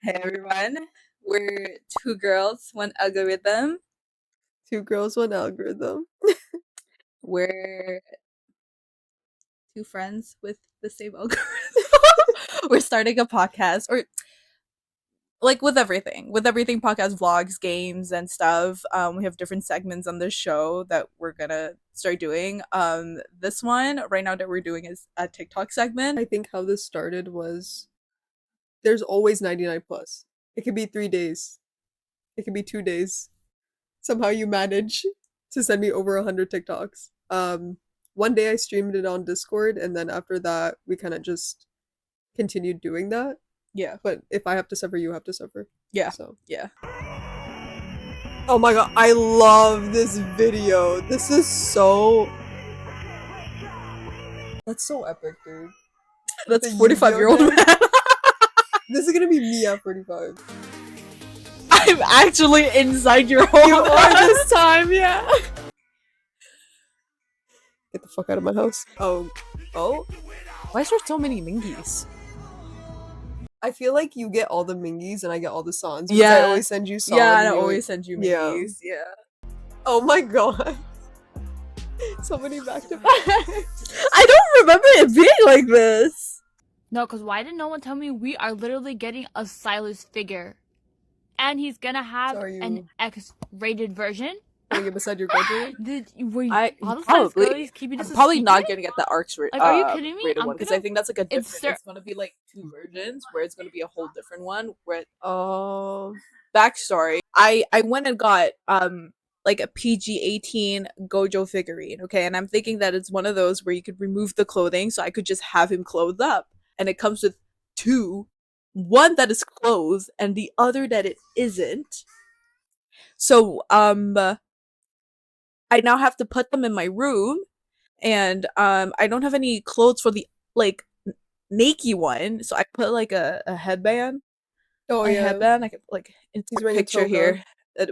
Hey everyone, we're two girls, one algorithm. Two girls, one algorithm. We're two friends with the same algorithm. We're starting a podcast, or like with everything podcast, vlogs, games, and stuff. We have different segments on this show that we're gonna start doing. This one right now that we're doing is a TikTok segment. I think how this started was there's always 99 plus. It could be 3 days. It could be 2 days. Somehow you manage to send me over 100 TikToks. One day I streamed it on Discord, and then after that we kind of just continued doing that. Yeah, But if I have to suffer, you have to suffer. yeah, So yeah. oh my god, I love this video. This is so that's so epic, dude. That's The 45-year-old Yu-Gi-Oh man. This is gonna be me at 45. I'm actually inside your hole. You are this time, yeah. Get the fuck out of my house. Oh. Why is there so many mingies? I feel like you get all the mingies and I get all the songs. Yeah. I always send you songs. Yeah, and I always send you Yeah. mingies. Yeah. Oh my god. So many back to back. I don't remember it being like this. No, because why did no one tell me we are literally getting a Silas figure? And he's gonna have an X-rated version? Putting it beside your bedroom? I'm probably not gonna get the ARCs Like, are you kidding me? rated one because I think that's like a different. It's gonna be like two versions where it's gonna be a whole different one. Where Oh. backstory, I went and got like a PG-18 Gojo figurine, okay, and I'm thinking that it's one of those where you could remove the clothing, so I could just have him clothed up, and it comes with two, one that is clothed and the other that it isn't. So I now have to put them in my room, and I don't have any clothes for the like naked one, so I put like a headband. Oh yeah. Headband. I could like it's He's a wearing a picture toga. here,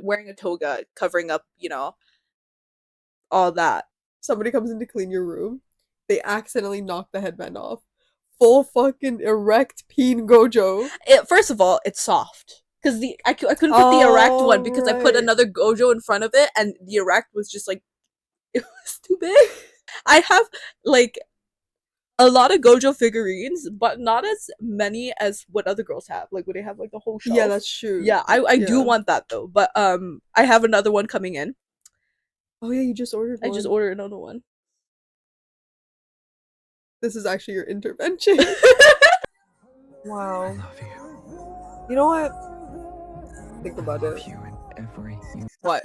wearing a toga, covering up, all that. Somebody comes in to clean your room. They accidentally knock the headband off. Full fucking erect peen Gojo. First of all, it's soft. Because I couldn't put the erect one because I put right. another Gojo in front of it, and the erect was just like, it was too big. I have like a lot of Gojo figurines, but not as many as what other girls have. Like, would they have like the whole shelf? Yeah, that's true. Yeah, I do want that though. But I have another one coming in. Oh yeah, you just ordered one. I just ordered another one. This is actually your intervention. Wow. I love you. You know what? Think about I love it. you and everything. What?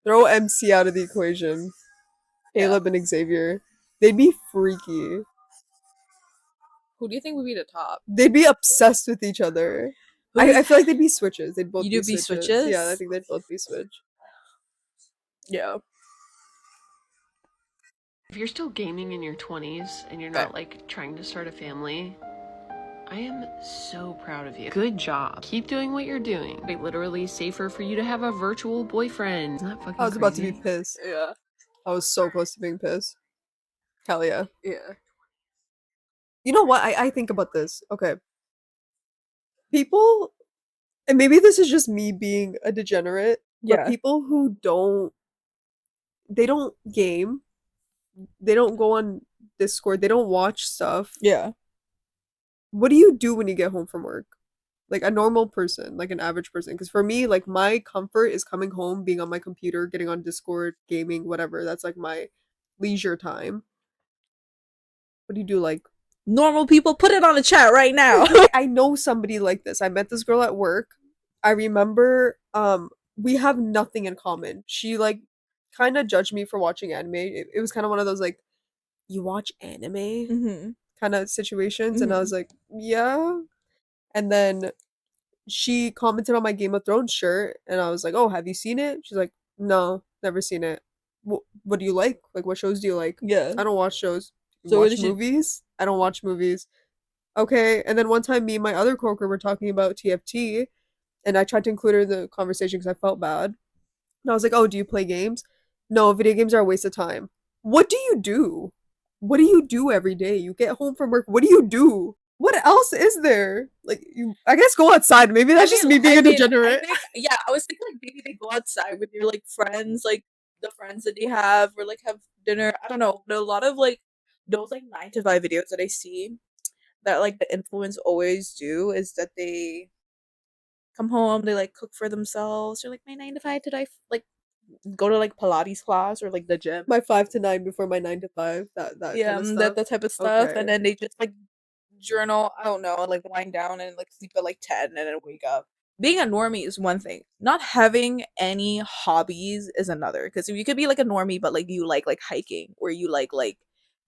Throw MC out of the equation. Caleb and Xavier. They'd be freaky. Who do you think would be the top? They'd be obsessed with each other. I feel like they'd be switches. They'd both You do be switches? Yeah, I think they'd both be switch. Yeah. If you're still gaming in your 20s and you're not like trying to start a family, I am so proud of you. Good job. Keep doing what you're doing. Like, literally safer for you to have a virtual boyfriend. Isn't that fucking I was about to crazy? be pissed. Yeah. I was so close to being pissed. Hell yeah. Yeah. You know what? I think about this. Okay. People, and maybe this is just me being a degenerate, but Yeah. people who they don't game, they don't go on Discord, they don't watch stuff. Yeah. What do you do when you get home from work? Like a normal person, like an average person. Because for me, like my comfort is coming home, being on my computer, getting on Discord, gaming, whatever. That's like my leisure time. What do you do? Like Normal people, put it on the chat right now. I know somebody like this. I met this girl at work. I remember we have nothing in common. She like kind of judged me for watching anime. It was kind of one of those like, you watch anime Mm-hmm. kind of situations, and I was like, yeah. And then she commented on my Game of Thrones shirt, and I was like, oh, have you seen it? She's like, no, never seen it. What do you like? Like, what shows do you like? Yeah. I don't watch shows. So what Watch did she- movies? I don't watch movies. Okay, and then one time me and my other coworker were talking about TFT, and I tried to include her in the conversation because I felt bad. And I was like, oh, do you play games? No, video games are a waste of time. What do you do? What do you do every day? You get home from work, what do you do? What else is there? Like, I guess go outside. Maybe that's just me being a degenerate. Yeah, I was thinking like maybe they go outside with your like friends, like the friends that they have, or like have dinner. I don't know, but a lot of like those like 9 to 5 videos that I see that like the influence always do is that they come home, they like cook for themselves, or like my 9 to 5 today, like go to like Pilates class or like the gym. My 5 to 9 before my 9 to 5. That Yeah, kind of stuff. that type of stuff, Okay. and then they just like journal. I don't know, like wind down and like sleep at like 10 and then wake up. Being a normie is one thing. Not having any hobbies is another. Because you could be like a normie, but like you like hiking, or you like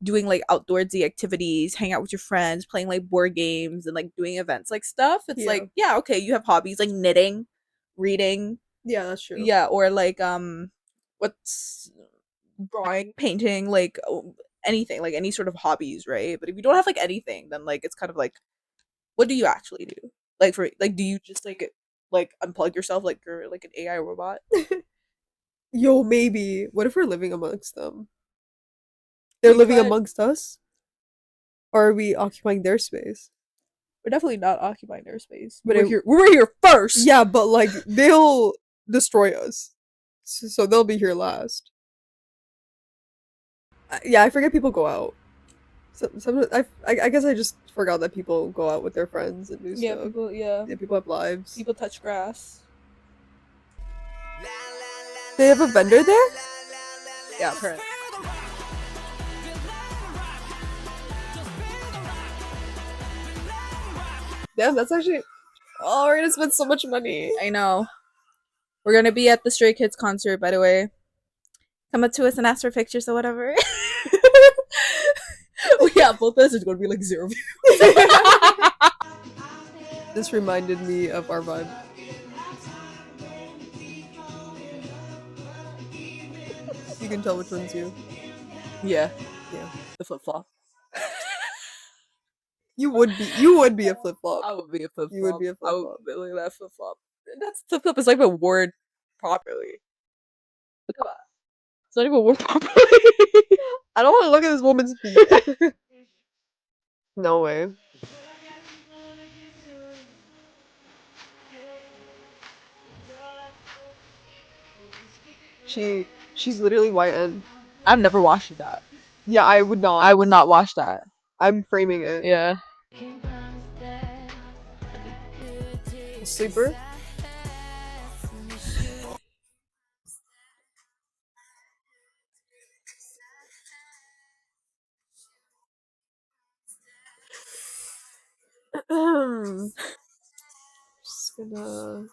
doing like outdoorsy activities, hang out with your friends, playing like board games and like doing events like stuff. It's like, yeah, okay, you have hobbies like knitting, reading. Yeah, that's true. Yeah, or like what's drawing, painting, like anything, like any sort of hobbies, right? But if you don't have like anything, then like it's kind of like, what do you actually do? Like for like, do you just like unplug yourself like you're like an AI robot? Yo, maybe. What if we're living amongst them? They're living amongst us? Or are we occupying their space? We're definitely not occupying their space. But we're here first. Yeah, but like they'll destroy us, so they'll be here last. Yeah, I forget people go out. Sometimes I guess I just forgot that people go out with their friends and do stuff. People have lives. People touch grass. They have a vendor there? Yeah, apparently. Damn, that's actually... Oh, we're gonna spend so much money. I know. We're gonna be at the Stray Kids concert, by the way. Come up to us and ask for pictures or whatever. Yeah, both of us is gonna be like 0 views. This reminded me of our vibe. You can tell which one's you. Yeah. Yeah. The flip flop. You would be a flip flop. I would be a flip flop. You would be a flip flop. I would be like that flip flop. That's flip flop is like a word properly. Look at that. It's not even a word properly. I don't want to look at this woman's feet. No way. She's literally YN. I've never watched that. Yeah, I would not. I would not watch that. I'm framing it. Yeah. Sleeper? Just gonna...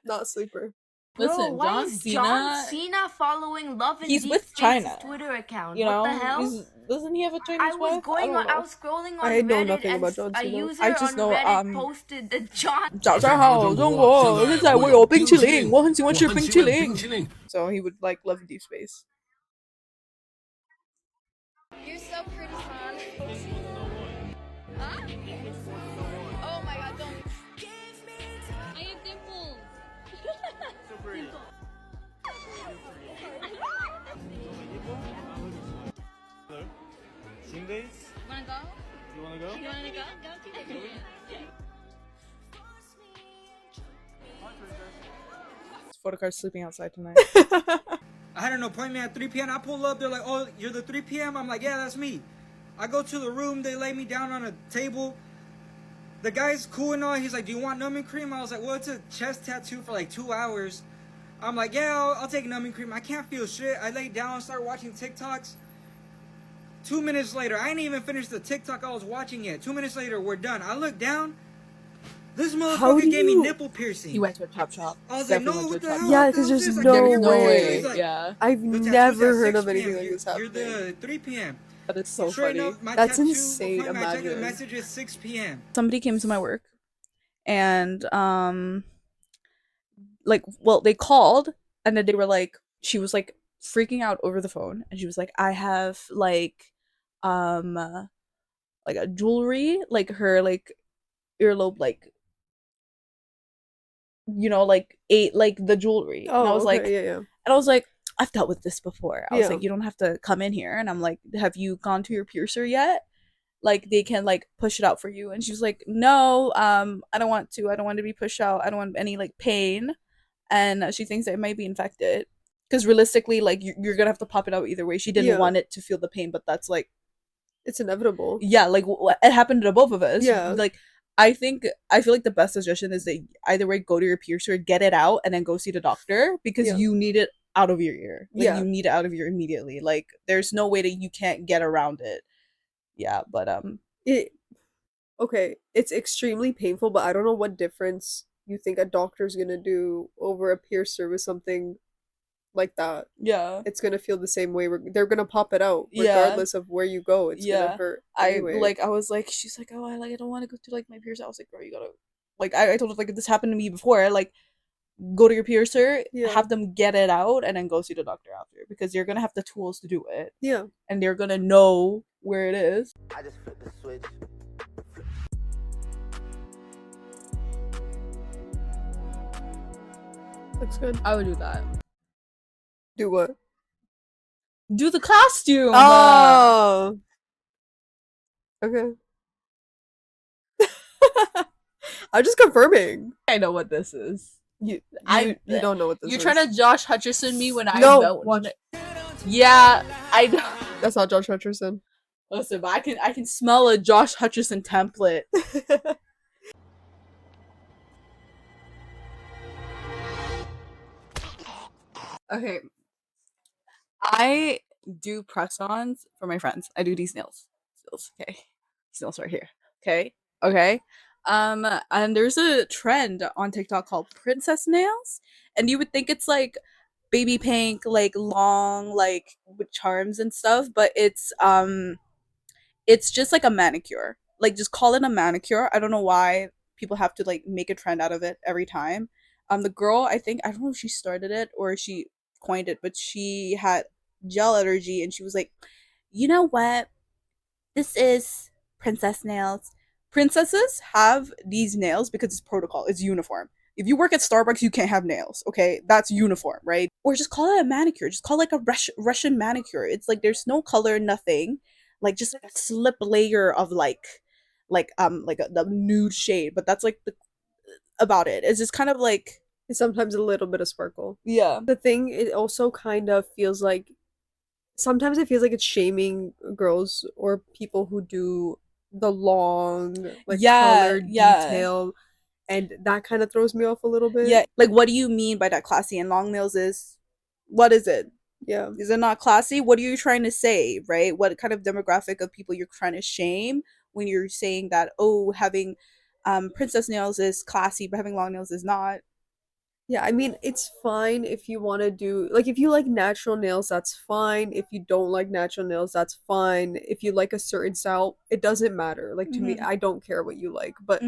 Not sleeper. Listen, Bro, why is John Cena following Love and Deep with China. Twitter account? You know, what the hell? Doesn't he have a Chinese wife? I was scrolling on I know Reddit nothing and about John a Cena. user I just on know, Reddit posted the John. 早上好，中国，现在我有冰淇淋，我很喜欢吃冰淇淋。So he would like love Deep Space. You're so pretty, son. Huh? Oh my god, don't. I have dimples. So pretty. Swim days? Wanna go? You wanna go? You wanna go? Photocard sleeping outside tonight. I had an appointment at 3 p.m. I pull up, they're like, oh, you're the 3 p.m.? I'm like, yeah, that's me. I go to the room, they lay me down on a table. The guy's cool and all, he's like, do you want numbing cream? I was like, well, it's a chest tattoo for like 2 hours. I'm like, yeah, I'll take numbing cream. I can't feel shit. I lay down, start watching TikToks. 2 minutes later, I didn't even finish the TikTok I was watching yet. 2 minutes later, we're done. I look down. This motherfucker gave me nipple piercing. He went to a top shop. I was like, no, what the hell? Yeah, because there's no way. Like, yeah. I've never heard of anything like this You're happening. the 3 p.m. That is so Sure funny. enough, my That's tattoo insane, appointment, I checked the imagine. message is 6 p.m. Somebody came to my work and like, well, they called and then they were like, she was like freaking out over the phone and she was like, I have like a jewelry, like her like earlobe, like, you know, like ate like the jewelry. Oh, and I was okay, like, yeah. and I was like, I've dealt with this before. I was like, you don't have to come in here. And I'm like, have you gone to your piercer yet? Like, they can like push it out for you. And she was like, no, I don't want to. I don't want to be pushed out. I don't want any like pain. And she thinks that it might be infected. Because realistically, like, you're gonna have to pop it out either way. She didn't want it to feel the pain, but that's like, it's inevitable. Yeah, like it happened to both of us. Yeah. Like, I feel like the best suggestion is that either way, go to your piercer, get it out, and then go see the doctor because you need it out of your ear. Like, you need it out of your ear immediately. Like, there's no way that you can't get around it. Yeah, but okay, it's extremely painful, but I don't know what difference you think a doctor's gonna do over a piercer with something like that. Yeah, it's gonna feel the same way. They're gonna pop it out regardless of where you go. It's gonna hurt anyway. I was like, she's like, oh, I don't want to go to like my piercer. I was like, girl, you gotta, like, I told her, like, if this happened to me before, like, go to your piercer, have them get it out, and then go see the doctor after, because you're gonna have the tools to do it. Yeah, and they're gonna know where it is. I just flipped the switch. Looks good. I would do that. Do what? Do the costume. Oh. Okay. I'm just confirming. I know what this is. You don't know what this is. You're trying to Josh Hutcherson me when I don't want it. Yeah, I know. That's not Josh Hutcherson. Listen, but I can smell a Josh Hutcherson template. Okay. I do press-ons for my friends. I do these nails. Okay. These nails right here. Okay. Okay. And there's a trend on TikTok called princess nails, and you would think it's like baby pink, like long, like with charms and stuff, but it's just like a manicure. Like, just call it a manicure. I don't know why people have to like make a trend out of it every time. The girl, I don't know if she started it or she coined it, but she had gel allergy and she was like, you know what? This is princess nails. Princesses have these nails because it's protocol, it's uniform. If you work at Starbucks, you can't have nails, okay? That's uniform, right? Or just call it a manicure. Just call it like a Russian manicure. It's like there's no color, nothing. Like, just like a slip layer of like the nude shade, but that's like the about it. It's just kind of like sometimes a little bit of sparkle. Yeah. The thing, it also kind of feels like sometimes it feels like it's shaming girls or people who do the long like color detail, and that kind of throws me off a little bit. Yeah, like, what do you mean by that? Classy and long nails is, what is it? Yeah, is it not classy? What are you trying to say, right? What kind of demographic of people you're trying to shame when you're saying that, oh, having princess nails is classy but having long nails is not? Yeah, I mean, it's fine if you want to do, like, if you like natural nails, that's fine. If you don't like natural nails, that's fine. If you like a certain style, it doesn't matter. Like, to me, I don't care what you like, but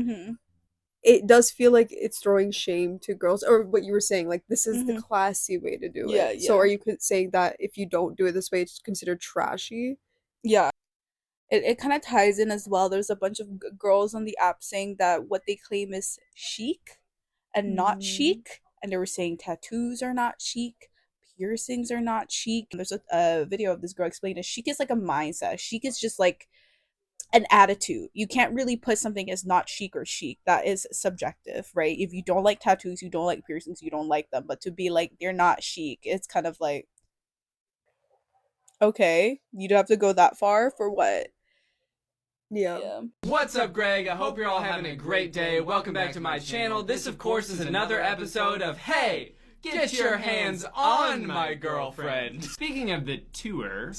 it does feel like it's throwing shame to girls, or what you were saying, like, this is the classy way to do it. So are you saying that if you don't do it this way, it's considered trashy? Yeah. It kind of ties in as well. There's a bunch of girls on the app saying that what they claim is chic and not chic. And they were saying tattoos are not chic, piercings are not chic. There's a video of this girl explaining chic is like a mindset. Chic is just like an attitude. You can't really put something as not chic or chic. That is subjective, right? If you don't like tattoos, you don't like piercings, you don't like them. But to be like, they're not chic, it's kind of like, okay, you don't have to go that far for what? Yeah. What's up, Greg? I hope you're all having a great day. Welcome back to my channel. This, of course, is another episode of Hey, Get Your Hands on My Girlfriend. Speaking of the tour,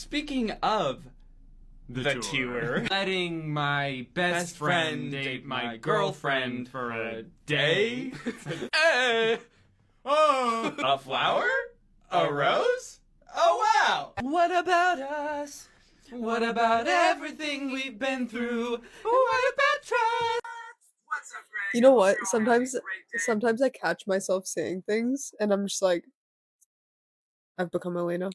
letting my best friend date my girlfriend for a day? Oh, a flower? A rose? Oh, wow! What about us? What about everything we've been through? What about trust? You know what? Sometimes I catch myself saying things, and I'm just like, I've become Elena.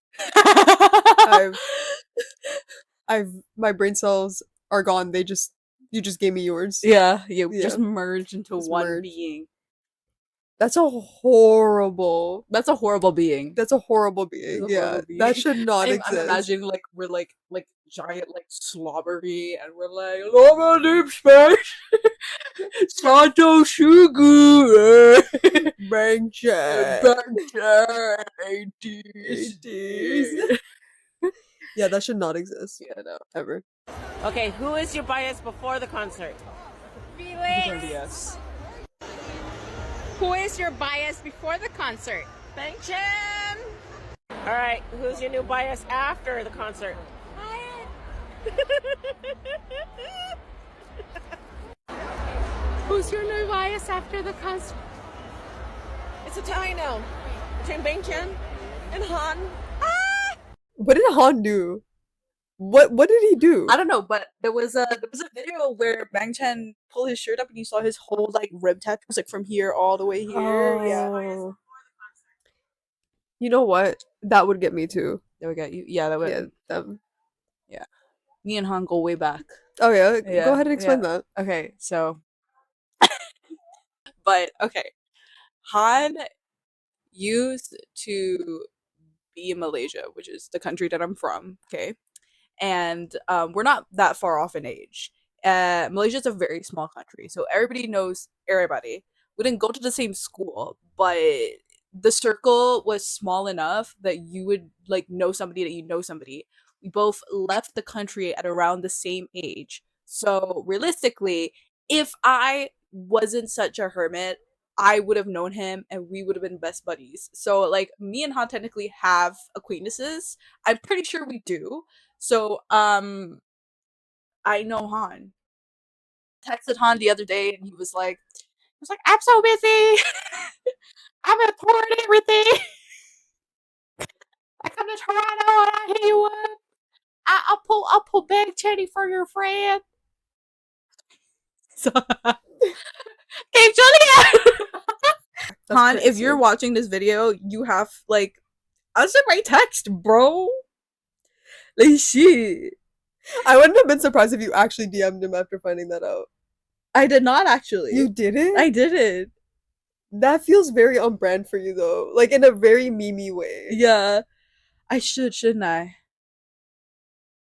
My brain cells are gone. You just gave me yours. Yeah, you just merged into one being. That's a horrible. That's a horrible being. That's a horrible being. That's a Yeah, horrible being. that should not I'm exist. imagining like we're like giant like slobbery, and we're like lava deep space, Sato Shugu, Bang check. Bang 80s. Yeah, that should not exist. Yeah, no. Ever. Okay, who is your bias before the concert? Felix, Yes. who is your bias before the concert? Bang Chan! Alright, who's your new bias after the concert? Who's your new bias after the concert? It's a tie now between Bang Chan and Han. What did Han do? What did he do? I don't know, but there was a video where Bang Chen pulled his shirt up and you saw his whole like rib tattoos like from here all the way here. Yeah. Oh. You know what? That would get me too. That would get you. Yeah, that would. Yeah. Them. Me and Han go way back. Oh yeah. Yeah, Go ahead and explain yeah. that. Okay, so but okay. Han used to be in Malaysia, which is the country that I'm from, okay? And we're not that far off in age. Malaysia is a very small country, so everybody knows everybody. We didn't go to the same school, but the circle was small enough that you would like know somebody that you know somebody. We both left the country at around the same age. So realistically, if I wasn't such a hermit, I would have known him and we would have been best buddies. So like me and Han technically have acquaintances. I'm pretty sure we do. So I know Han. Texted Han the other day and he was like, I'm so busy. I'm at port and everything. I come to Toronto and I hit you up. I'll pull bag Chetty for your friend. So Hey Julia! Han, if you're watching this video, you have like answer my text, bro. Like shit. I wouldn't have been surprised if you actually DM'd him after finding that out. I did not actually. You didn't? I didn't. That feels very on brand for you though. Like in a very memey way. Yeah. I shouldn't I?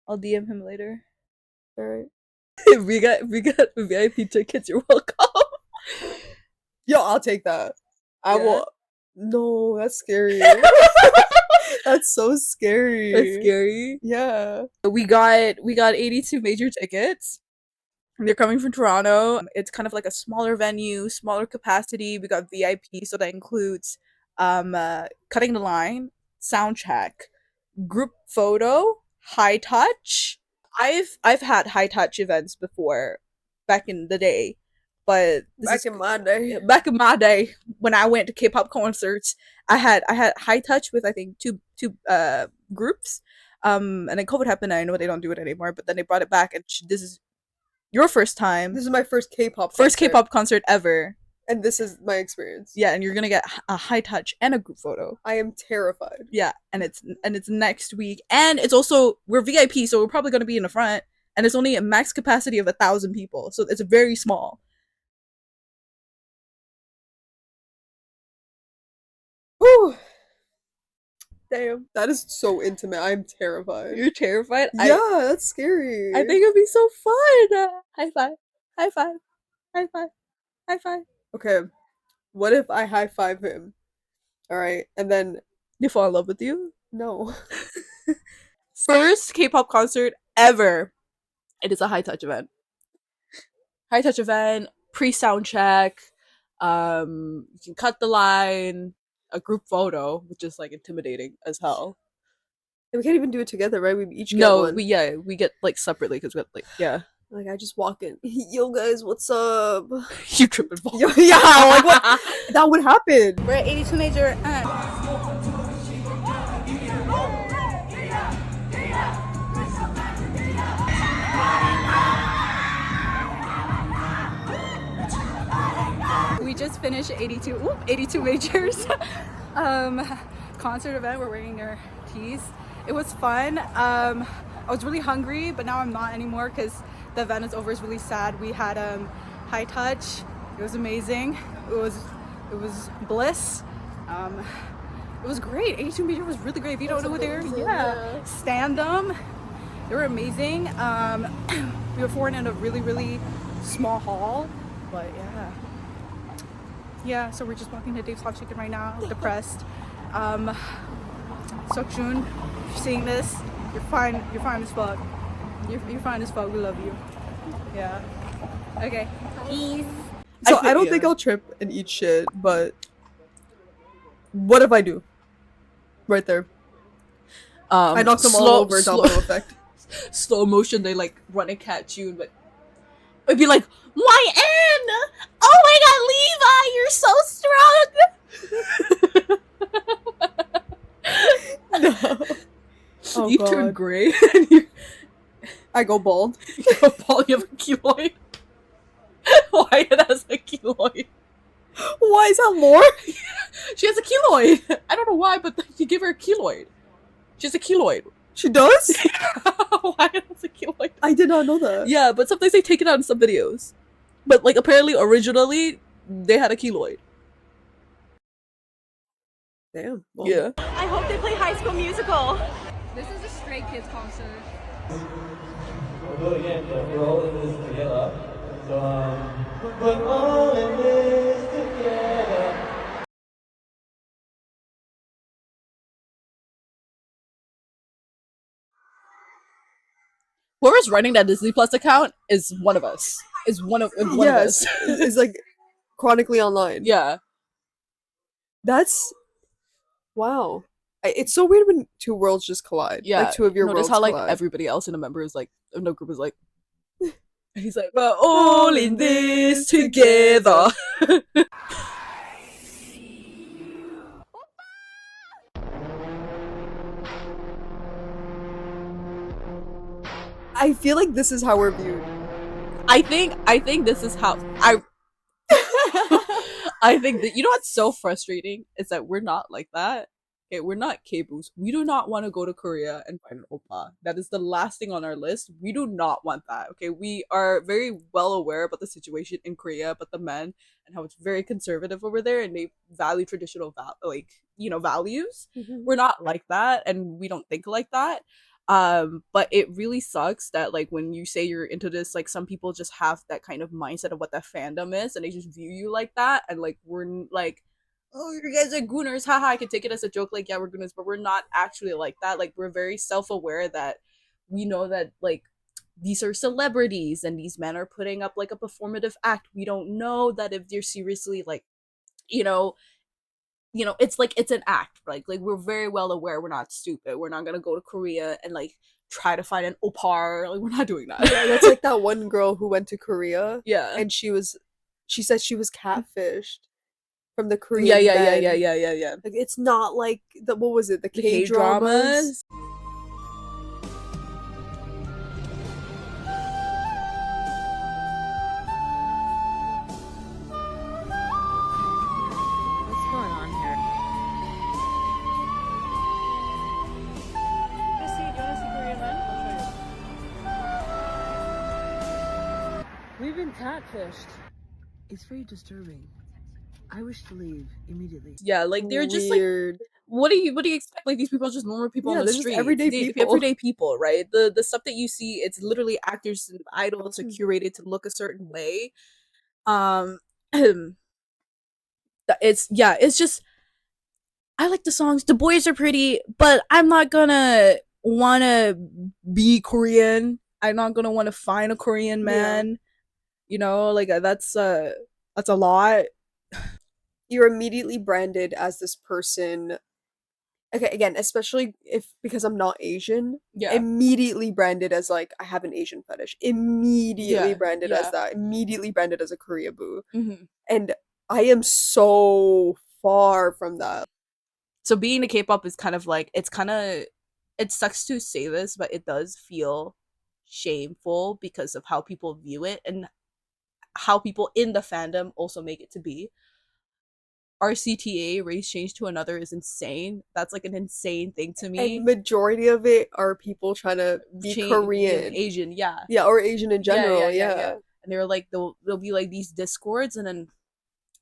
I'll DM him later. Alright. we got VIP tickets, you're welcome. Yo, I'll take that. I Yeah? will. No, that's scary. That's so scary. That's scary. Yeah. We got 82 major tickets. They're coming from Toronto. It's kind of like a smaller venue, smaller capacity. We got VIP, so that includes cutting the line, sound check, group photo, high touch. I've had high touch events before back in the day, but Back in my day when I went to K-pop concerts, I had high touch with I think two groups. And then COVID happened. And I know they don't do it anymore, but then they brought it back, and this is your first time. This is my first K-pop concert ever. And this is my experience. Yeah, and you're gonna get a high touch and a group photo. I am terrified. Yeah, and it's next week, and it's also we're VIP, so we're probably gonna be in the front, and it's only a max capacity of 1,000 people, so it's very small. Whew. Damn, that is so intimate. I'm terrified. You're terrified? Yeah, that's scary. I think it'd be so fun. High five. High five. High five. High five. Okay, what if I high five him? Alright, and then They fall in love with you? no. First K-pop concert ever. It is a high touch event. High touch event, pre-sound check. You can cut the line, a group photo, which is like intimidating as hell. And we can't even do it together, right? We each get No, one. we get like separately because we got like yeah. Like I just walk in. Yo guys, what's up? You trip and fall. Yo, yeah, like what? That would happen. We're at 82 major. We just finished 82 majors concert event. We're wearing their tees. It was fun. I was really hungry, but now I'm not anymore because the event is over. It's really sad. We had high touch. It was amazing. It was It was bliss. It was great. 82 Meter was really great. If you don't know who they are, stand them. They were amazing. We were pouring in a really, really small hall, but yeah. So we're just walking to Dave's Hot Chicken right now, depressed. Seokjun, if you're seeing this, you're fine. You're fine as fuck. You're fine as fuck. We love you. Yeah. Okay. Peace. So I don't think I'll trip and eat shit, but what if I do? Right there. I knocked them all over, domino effect. Slow motion, they like run and catch you, but it'd be like, my Anne! Oh my god, Levi, you're so strong! No. Oh, you God. turn gray. I go bald. You go bald, you have a keloid. Wyatt has a keloid. Why is that lore? She has a keloid. I don't know why, but you give her a keloid. She has a keloid. She does? Wyatt has a keloid. I did not know that. Yeah, but sometimes they take it out in some videos. But like apparently originally they had a keloid. Damn. Well. Yeah. I hope they play High School Musical. This is a Stray Kids concert. We'll do it again, but we're all in this together. So, we're all in this together. Whoever's running that Disney Plus account is one of us. Is one of us. It's like chronically online. Yeah. That's wow. It's so weird when two worlds just collide. Yeah. Like two of your Notice worlds how like collide. everybody else in the member is like no group is like he's like, we're all in this together. I feel like this is how we're viewed. I think this is how I think that, you know what's so frustrating is that we're not like that. Okay, we're not K-boos. We do not want to go to Korea and find an oppa. That is the last thing on our list. We do not want that. Okay, we are very well aware about the situation in Korea, but the men and how it's very conservative over there, and they value traditional values. Mm-hmm. We're not like that, and we don't think like that. But it really sucks that like when you say you're into this, like some people just have that kind of mindset of what that fandom is, and they just view you like that, and like we're like, oh, you guys are gooners, haha. I can take it as a joke, like yeah, we're gooners, but we're not actually like that. Like we're very self-aware that we know that like these are celebrities and these men are putting up like a performative act. We don't know that if they're seriously like, it's like it's an act. Like we're very well aware. We're not stupid. We're not gonna go to Korea and like try to find an opar. Like we're not doing that. Yeah, that's like that one girl who went to Korea. Yeah, and she said she was catfished from the Korean. Yeah. Like it's not like what was it? The The K-dramas. What's going on here? Do you want to see Korean men? I'll show you. We've been catfished. It's very disturbing. I wish to leave immediately. Yeah, like they're just like, what do you expect? Like these people are just normal people on the they're just street, everyday people. right? The stuff that you see, it's literally actors and idols are curated to look a certain way. It's just, I like the songs. The boys are pretty, but I'm not gonna wanna be Korean. I'm not gonna want to find a Korean man. Like that's a lot. You're immediately branded as this person. Okay, again, especially because I'm not Asian, immediately branded as like I have an Asian fetish. Immediately branded as that. Immediately branded as a Korea boo. Mm-hmm. And I am so far from that. So being a K-pop is kind of like, it sucks to say this, but it does feel shameful because of how people view it and how people in the fandom also make it to be. RCTA, race change to another, is insane. That's like an insane thing to me. And majority of it are people trying to be Korean, Asian, or Asian in general, yeah. And they're like, there'll be like these discords, and then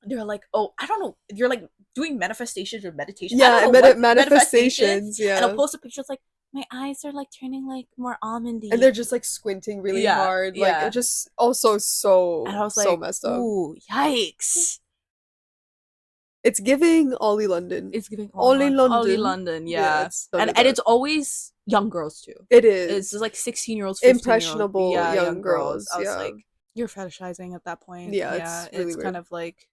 they're like, oh, I don't know, you're like doing manifestations or meditation. Yeah, I don't know what manifestations. Yeah, and I'll post a picture. It's like my eyes are like turning like more almondy, and they're just like squinting really hard. Like it just also and I was so like, messed up. ooh, yikes! It's giving Ollie London. It's giving Ollie London. Ollie London, yeah. It's and it's always young girls too. It is. It's just like 16-year-olds, impressionable young girls. I was yeah. like, you're fetishizing at that point. Yeah, it's really weird. Kind of like,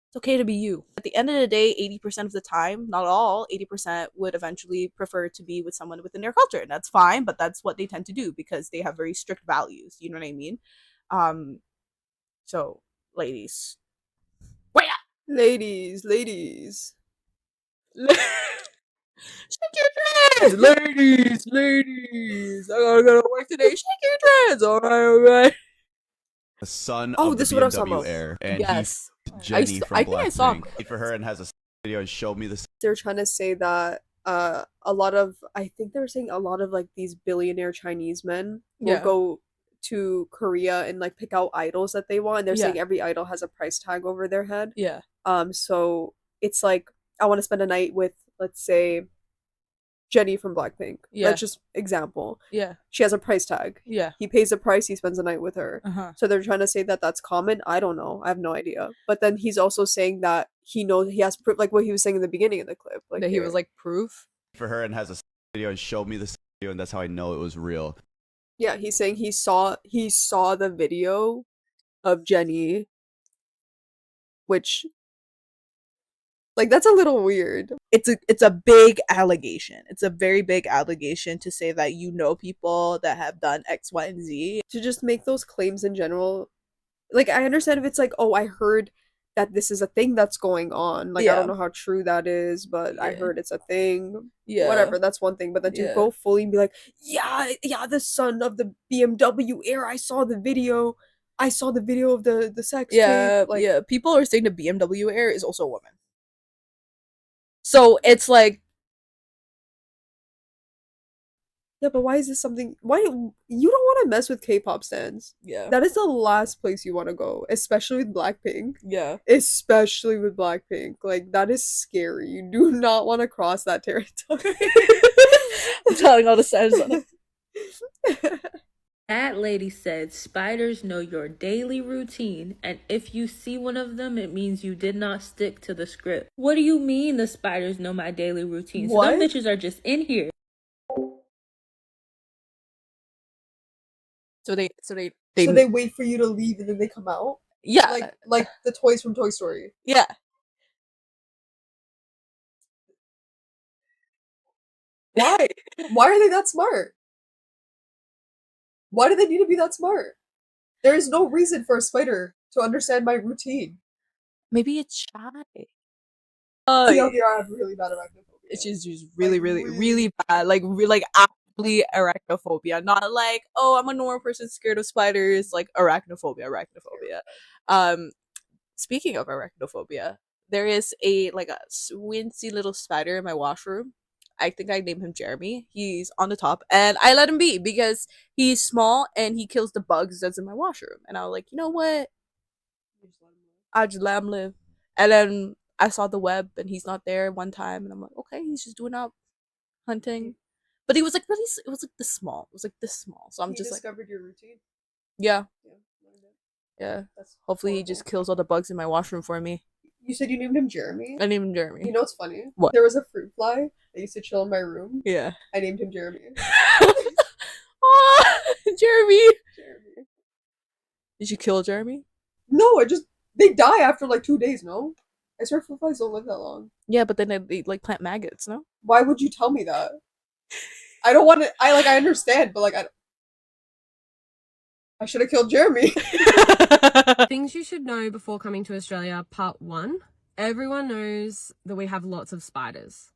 it's okay to be you. At the end of the day, 80% of the time, not all, 80% would eventually prefer to be with someone within their culture. And that's fine, but that's what they tend to do because they have very strict values. You know what I mean? So, ladies. Wait! Ladies. Shake your dreads! Ladies! I gotta go to work today. Shake your dreads! Alright. The son of the this is what I was BMW talking about. Air, and Yes. Jenny from I think I saw Blackpink. For her and has a video and showed me this. They're trying to say that a lot of, I think they were saying a lot of like these billionaire Chinese men will go to Korea and like pick out idols that they want, and they're saying every idol has a price tag over their head. Yeah. So it's like, I want to spend a night with, let's say, Jenny from Blackpink. Yeah. That's just example. Yeah. She has a price tag. Yeah. He pays a price, he spends a night with her. Uh-huh. So they're trying to say that that's common. I don't know. I have no idea. But then he's also saying that he knows, he has proof, like what he was saying in the beginning of the clip. Like that he was like, proof? For her and has a video and showed me this video, and that's how I know it was real. Yeah, he's saying he saw the video of Jenny, which, like, that's a little weird. It's a big allegation. It's a very big allegation to say that you know people that have done X, Y, and Z. To just make those claims in general, like, I understand if it's like, oh, I heard that this is a thing that's going on. Like, I don't know how true that is, but I heard it's a thing. Yeah. Whatever, that's one thing. But then to go fully and be like, yeah, the son of the BMW Air, I saw the video of the sex tape. Like, yeah. People are saying the BMW Air is also a woman. So it's like, yeah, but why is this something? Why you don't want to mess with K-pop stans? Yeah, that is the last place you want to go, especially with Blackpink. Yeah, especially with Blackpink. Like, that is scary. You do not want to cross that territory. I'm telling all the stans on it. That lady said spiders know your daily routine, and if you see one of them, it means you did not stick to the script. What do you mean the spiders know my daily routine? So them bitches are just in here. So they wait for you to leave and then they come out? Yeah. Like the toys from Toy Story. Yeah. Why? Why are they that smart? Why do they need to be that smart? There is no reason for a spider to understand my routine. Maybe it's shy. I have really bad arachnophobia. It's just really bad. Like actively arachnophobia. Not like, oh, I'm a normal person scared of spiders. Like arachnophobia. Speaking of arachnophobia, there is a swincy little spider in my washroom. I think I named him Jeremy. He's on the top, and I let him be because he's small and he kills the bugs that's in my washroom. And I was like, you know what? I just let him live. And then I saw the web, and he's not there one time, and I'm like, okay, he's just doing out hunting. But he was like really, it was like this small. It was like this small. So I'm just discovered your routine. Yeah. Hopefully he just kills all the bugs in my washroom for me. You said you named him Jeremy? I named him Jeremy. You know what's funny? What? There was a fruit fly that used to chill in my room. Yeah. I named him Jeremy. Oh, Jeremy. Did you kill Jeremy? No, they die after like 2 days, no? I swear fruit flies don't live that long. Yeah, but then they like plant maggots, no? Why would you tell me that? I don't want to, I understand, but like, I should have killed Jeremy. Things you should know before coming to Australia, part 1. Everyone knows that we have lots of spiders.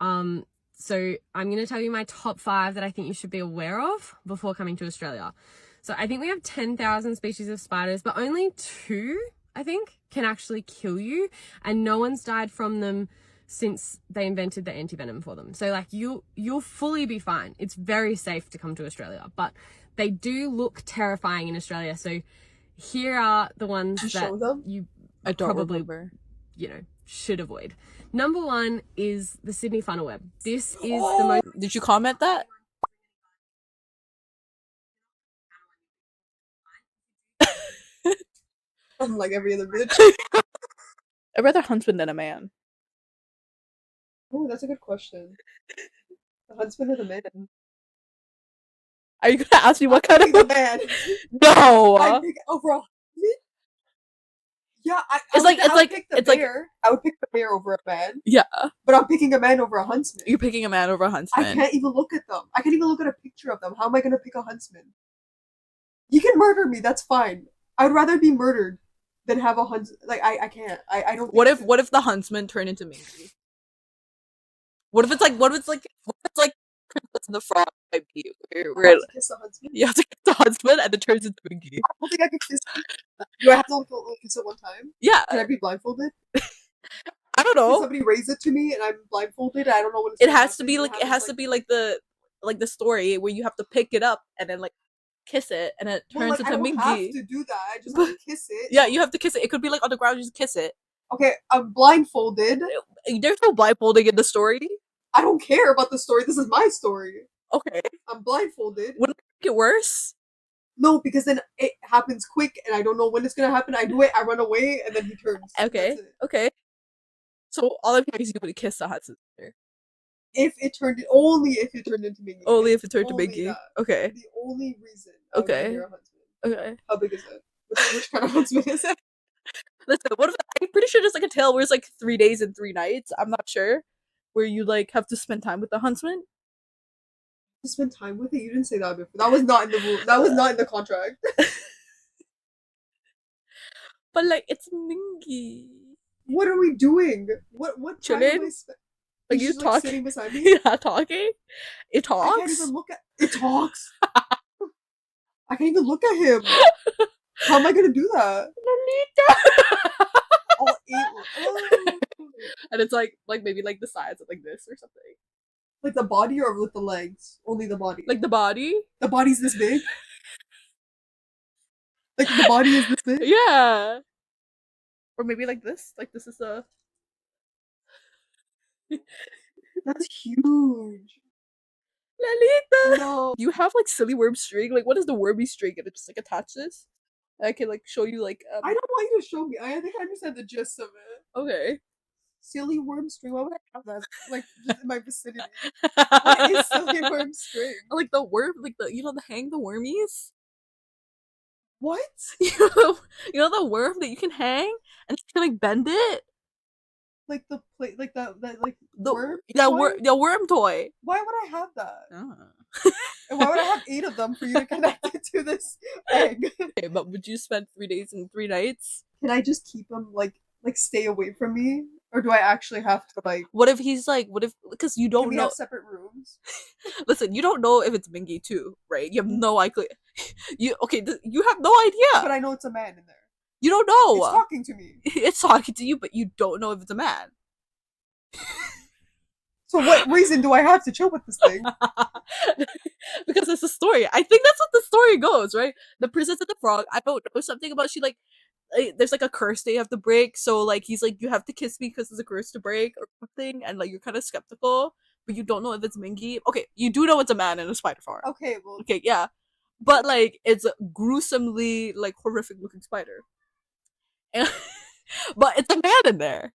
So I'm going to tell you my top 5 that I think you should be aware of before coming to Australia. So I think we have 10,000 species of spiders, but only 2, I think, can actually kill you. And no one's died from them since they invented the anti-venom for them. So like you'll fully be fine. It's very safe to come to Australia, but they do look terrifying in Australia. So here are the ones that I don't probably, remember. Should avoid. Number 1 is the Sydney Funnel Web. This is the most... Did you comment that? I'm like every other bitch. I'd rather Huntsman than a man. Oh, that's a good question. The Huntsman or the man? Are you gonna ask me what kind of a man? No. I pick over a Huntsman? Yeah, I would pick the bear over a man. Yeah. But I'm picking a man over a huntsman. You're picking a man over a huntsman. I can't even look at them. I can't even look at a picture of them. How am I gonna pick a huntsman? You can murder me, that's fine. I would rather be murdered than have a huntsman. Like, I can't. I don't What if the huntsman turned into Minky? What if it's like Princess and the Frog type beat? Where I have to kiss the huntsman? you have to kiss the huntsman and it turns into Minky. I don't think I could kiss him. Do I have to kiss it one time? Yeah. Can I be blindfolded? I don't know. Can somebody raise it to me and I'm blindfolded? I don't know what it has to be like the story where you have to pick it up and then like kiss it and it turns into Minky. I don't have to do that. I just have to kiss it. Yeah, you have to kiss it. It could be like on the ground, you just kiss it. Okay, I'm blindfolded. There's no blindfolding in the story. I don't care about the story. This is my story. Okay. I'm blindfolded. Wouldn't it make it worse? No, because then it happens quick and I don't know when it's gonna happen. I do it, I run away, and then he turns. Okay. Okay. So all I'm hearing is you would kiss the Hudson. Only if it turned into Minky. Only if it turned to Minky. Okay. The only reason. Okay. A huntsman. Okay. How big is it? Which kind of huntsman is it? Listen, what if I'm pretty sure there's like a tale where it's like 3 days and 3 nights. I'm not sure. Where you like have to spend time with the huntsman. To spend time with it? You didn't say that before. That was not in the rule. That was not in the contract. But like it's Minky. What are we doing? What Chilling? time am I Like you talking? talking? Sitting beside me? Yeah, talking. It talks. I can't even look at it. Talks. I can't even look at him. How am I gonna do that? All 8. And it's like maybe like the size of like this or something. Like the body or with the legs? Only the body. Like the body? The body's this big? Like the body is this big? Yeah. Or maybe like this. Like this is a That's huge. Lalita! No. You have like silly worm string? Like what is the wormy string? And it just like attach this? I can like show you like I don't want you to show me. I think I understand the gist of it. Okay. Silly worm string. Why would I have that? Like just in my vicinity. What is silly worm string? Like the worm, like the the hang the wormies. What? You know the worm that you can hang and you can like bend it. Like the plate, like that like The worm. the worm toy. Why would I have that? Oh. And why would I have 8 of them for you to connect it to this egg? Okay, but would you spend 3 days and 3 nights? Can I just keep him like stay away from me? Or do I actually have to like what if he's like because you don't can we know have separate rooms? Listen, you don't know if it's Mingy too, right? You have no idea. You have no idea. But I know it's a man in there. You don't know. It's talking to me. It's talking to you, but you don't know if it's a man. So what reason do I have to chill with this thing? Because it's a story. I think that's what the story goes, right? The princess and the frog. I don't know something about she like there's like a curse they have to break. So like he's like you have to kiss me because there's a curse to break or something, and like you're kind of skeptical, but you don't know if it's Mingy. Okay, you do know it's a man in a spider farm. Okay, well. Okay, yeah, but like it's a gruesomely like horrific looking spider. And, but it's a man in there.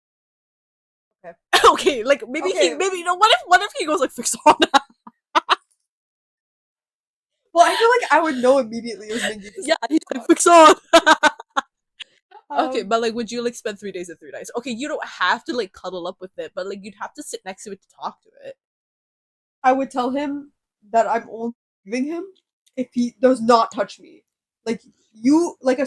Okay. Okay, like maybe what if he goes like fix on that? Well, I feel like I would know immediately it was Mingy. Yeah, he's like fix on. Okay, but like would you like spend 3 days and 3 nights? Okay, you don't have to like cuddle up with it, but like you'd have to sit next to it to talk to it. I would tell him that I'm only leaving him if he does not touch me. Like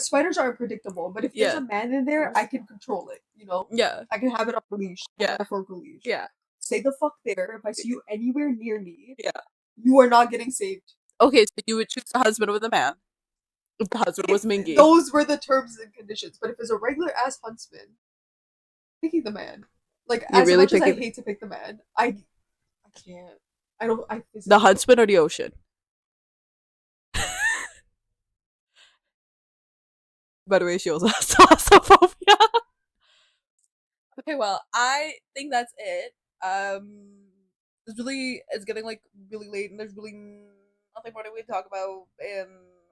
spiders are unpredictable, but if there's a man in there, I can control it, you know? Yeah. I can have it on a leash. Yeah. A fork leash. Yeah. Stay the fuck there. If I see you anywhere near me, yeah, you are not getting saved. Okay, so you would choose the husband with a man. If the husband was Mingy. Those were the terms and conditions. But if it's a regular ass huntsman, picking the man. Like You're as really much as I hate to pick the man, I can't. I don't. The huntsman or the ocean? By the way, she also has thalassophobia. Okay, well, I think that's it. It's getting like really late, and there's really nothing more that we talk about, and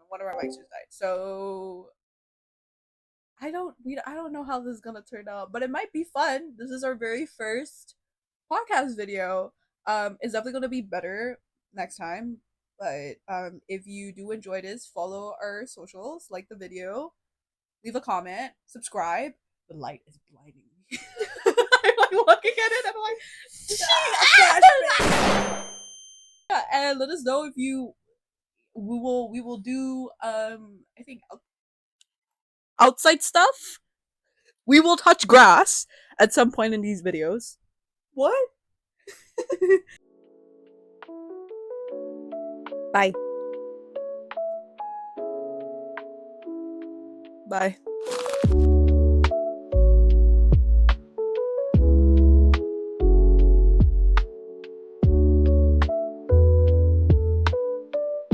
one of our mics just died. So I don't know how this is gonna turn out, but it might be fun. This is our very first podcast video. It's definitely gonna be better next time. But if you do enjoy this, follow our socials, like the video, leave a comment, subscribe. The light is blinding me. I'm like looking at it, I'm like, yeah, and let us know if you we will do I think outside stuff. We will touch grass at some point in these videos. What? Bye. Bye.